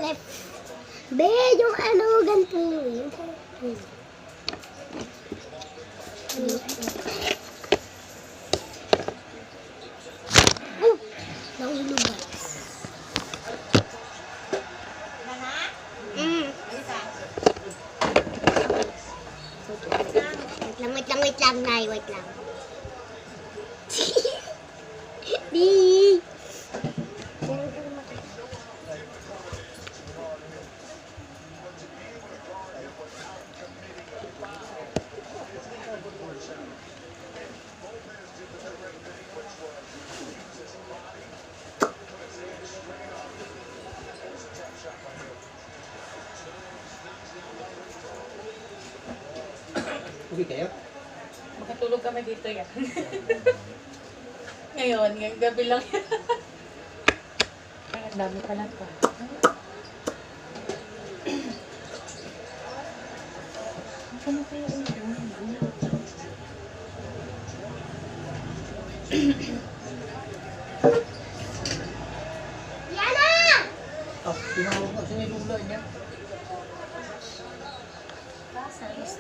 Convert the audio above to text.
left. Be, yung ano, ganito. Yung oh, nahulog ba? Wait lang, Nay. Wait lang. Di. Okay kayo? Makatulog kami dito yan. ngayong gabi lang yan. Ay, ang dami pala pa. Ano kaya ito? Yana! Oh, tinawag na. Sino yung lula niya? Sa list.